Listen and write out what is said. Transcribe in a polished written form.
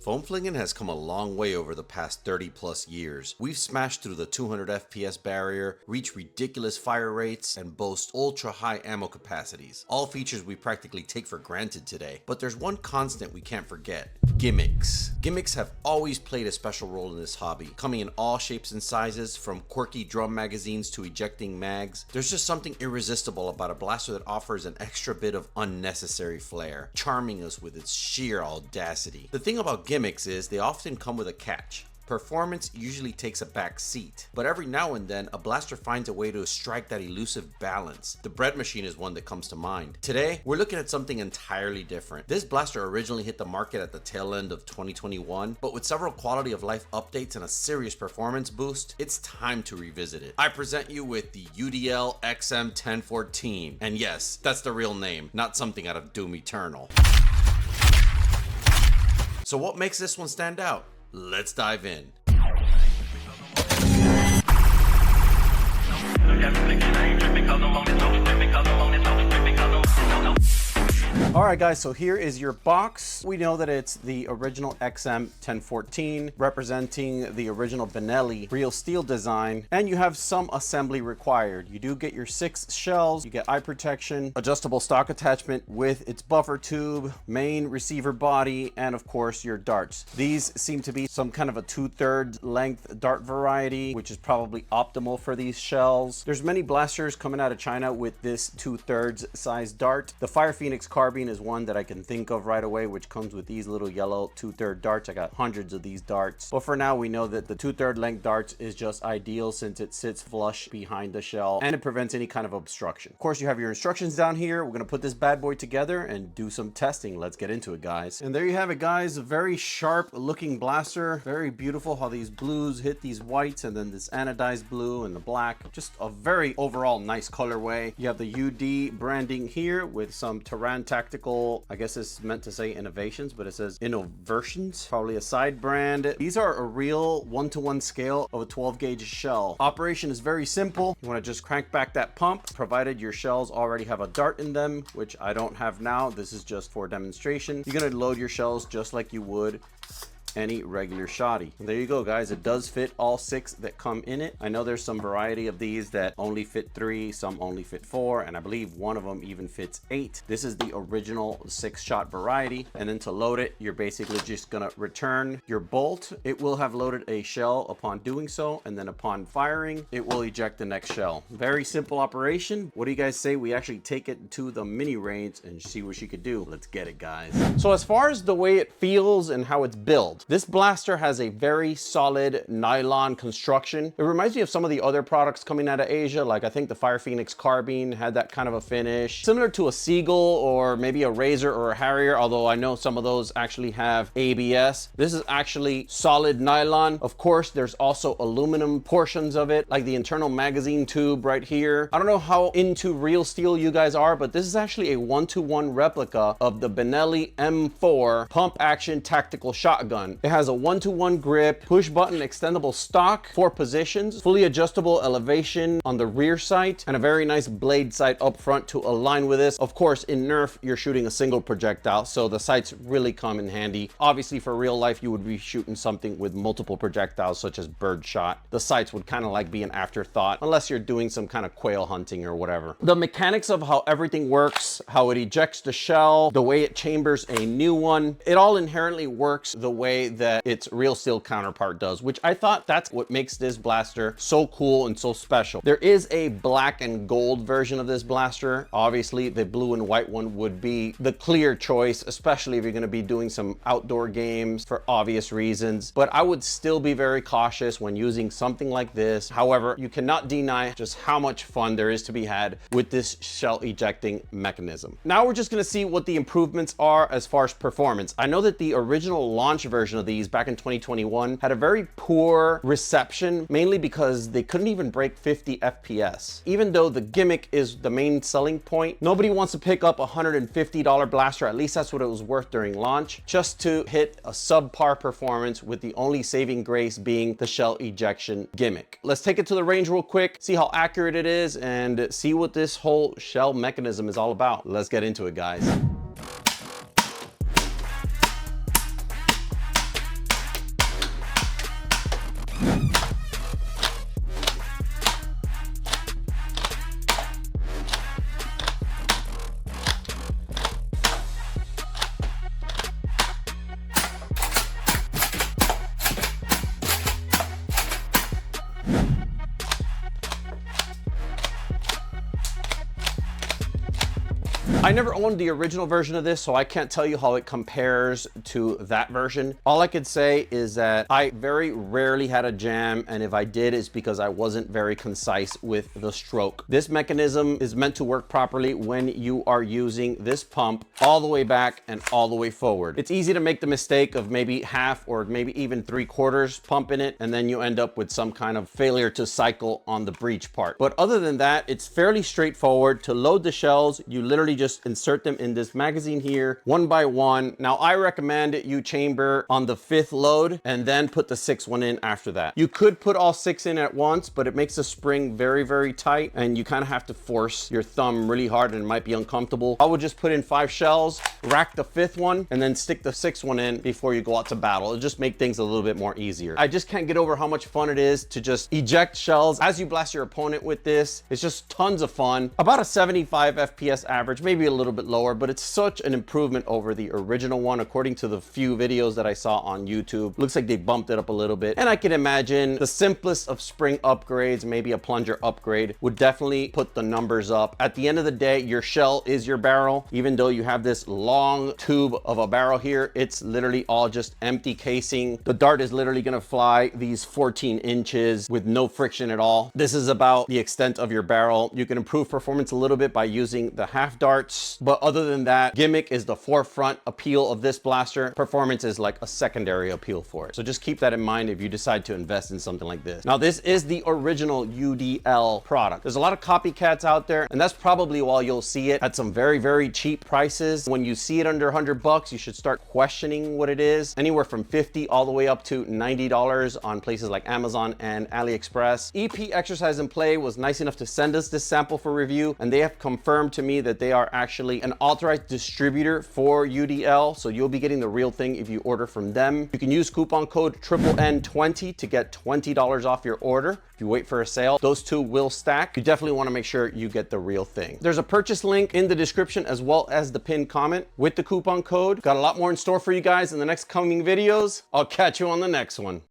Foam flinging has come a long way over the past 30 plus years. We've smashed through the 200 FPS barrier, reached ridiculous fire rates, and boast ultra high ammo capacities. All features we practically take for granted today. But there's one constant we can't forget: gimmicks. Gimmicks have always played a special role in this hobby, coming in all shapes and sizes, from quirky drum magazines to ejecting mags. There's just something irresistible about a blaster that offers an extra bit of unnecessary flair, charming us with its sheer audacity. The thing about gimmicks is they often come with a catch. Performance usually takes a back seat, but every now and then a blaster finds a way to strike that elusive balance. The bread machine is one that comes to mind. Today, we're looking at something entirely different. This blaster originally hit the market at the tail end of 2021, but with several quality of life updates and a serious performance boost, it's time to revisit it. I present you with the UDL XM1014, and yes, that's the real name, not something out of Doom Eternal. So what makes this one stand out? Let's dive in. Alright guys, so here is your box. We know that it's the original XM1014, representing the original Benelli real steel design, and you have some assembly required. You do get your 6 shells, you get eye protection, adjustable stock attachment with its buffer tube, main receiver body, and of course your darts. These seem to be some kind of a 2/3 length dart variety, which is probably optimal for these shells. There's many blasters coming out of China with this 2/3 size dart. The Fire Phoenix carbine is one that I can think of right away, which comes with these little yellow 2/3 darts. I got hundreds of these darts, but for now we know that the 2/3 length darts is just ideal since it sits flush behind the shell and it prevents any kind of obstruction. Of course, you have your instructions down here. We're going to put this bad boy together and do some testing. Let's get into it, guys. And there you have it, guys. A very sharp looking blaster. Very beautiful how these blues hit these whites, and then this anodized blue and the black. Just a very overall nice colorway. You have the UD branding here with some Terran Tactical, I guess it's meant to say innovations, but it says innovations, probably a side brand. These are a real 1-to-1 scale of a 12 gauge shell. Operation is very simple. You want to just crank back that pump, provided your shells already have a dart in them, which I don't have now. This is just for demonstration. You're going to load your shells just like you would any regular shotty. And there you go, guys. It does fit all 6 that come in it. I know there's some variety of these that only fit 3, some only fit 4, and I believe one of them even fits 8. This is the original 6-shot variety. And then to load it, you're basically just gonna return your bolt. It will have loaded a shell upon doing so, and then upon firing, it will eject the next shell. Very simple operation. What do you guys say we actually take it to the mini range and see what she could do? Let's get it, guys. So as far as the way it feels and how it's built, this blaster has a very solid nylon construction. It reminds me of some of the other products coming out of Asia, like I think the Fire Phoenix carbine had that kind of a finish. Similar to a Seagull or maybe a Razor or a Harrier, although I know some of those actually have ABS. This is actually solid nylon. Of course, there's also aluminum portions of it, like the internal magazine tube right here. I don't know how into real steel you guys are, but this is actually a 1-to-1 replica of the Benelli M4 pump action tactical shotgun. It has a 1-to-1 grip, push button extendable stock, 4 positions, fully adjustable elevation on the rear sight, and a very nice blade sight up front to align with this. Of course, in Nerf, you're shooting a single projectile, so the sights really come in handy. Obviously, for real life, you would be shooting something with multiple projectiles, such as birdshot. The sights would kind of like be an afterthought, unless you're doing some kind of quail hunting or whatever. The mechanics of how everything works, how it ejects the shell, the way it chambers a new one, it all inherently works the way that its real steel counterpart does, which I thought that's what makes this blaster so cool and so special. There is a black and gold version of this blaster. Obviously, the blue and white one would be the clear choice, especially if you're going to be doing some outdoor games for obvious reasons. But I would still be very cautious when using something like this. However, you cannot deny just how much fun there is to be had with this shell ejecting mechanism. Now we're just going to see what the improvements are as far as performance. I know that the original launch version of these back in 2021 had a very poor reception, mainly because they couldn't even break 50 FPS. Even though the gimmick is the main selling point, nobody wants to pick up a $150 blaster, at least that's what it was worth during launch, just to hit a subpar performance, with the only saving grace being the shell ejection gimmick. Let's take it to the range real quick, see how accurate it is, and see what this whole shell mechanism is all about. Let's get into it, guys. I never owned the original version of this, so I can't tell you how it compares to that version. All I could say is that I very rarely had a jam, and if I did, it's because I wasn't very concise with the stroke. This mechanism is meant to work properly when you are using this pump all the way back and all the way forward. It's easy to make the mistake of maybe half or maybe even 3/4 pumping it, and then you end up with some kind of failure to cycle on the breech part. But other than that, it's fairly straightforward. To load the shells, you literally just insert them in this magazine here, one by one. Now, I recommend you chamber on the 5th load and then put the 6th one in after that. You could put all 6 in at once, but it makes the spring very, very tight, and you kind of have to force your thumb really hard, and it might be uncomfortable. I would just put in 5 shells, rack the 5th one, and then stick the 6th one in before you go out to battle. It'll just make things a little bit more easier. I just can't get over how much fun it is to just eject shells as you blast your opponent with this. It's just tons of fun. About a 75 FPS average, maybe a little bit lower, but it's such an improvement over the original one. According to the few videos that I saw on YouTube, looks like they bumped it up a little bit. And I can imagine the simplest of spring upgrades, maybe a plunger upgrade, would definitely put the numbers up. At the end of the day, your shell is your barrel. Even though you have this long tube of a barrel here, it's literally all just empty casing. The dart is literally gonna fly these 14 inches with no friction at all. This is about the extent of your barrel. You can improve performance a little bit by using the half darts, but other than that, gimmick is the forefront appeal of this blaster. Performance is like a secondary appeal for it. So just keep that in mind if you decide to invest in something like this. Now, this is the original UDL product. There's a lot of copycats out there, and that's probably why you'll see it at some very, very cheap prices. When you see it under 100 bucks, you should start questioning what it is. Anywhere from 50 all the way up to $90 on places like Amazon and AliExpress. EP Exercise and Play was nice enough to send us this sample for review, and they have confirmed to me that they are actually an authorized distributor for UDL, so you'll be getting the real thing if you order from them. You can use coupon code NNN20 to get $20 off your order. If you wait for a sale, those two will stack. You definitely want to make sure you get the real thing. There's a purchase link in the description as well as the pinned comment with the coupon code. Got a lot more in store for you guys in the next coming videos. I'll catch you on the next one.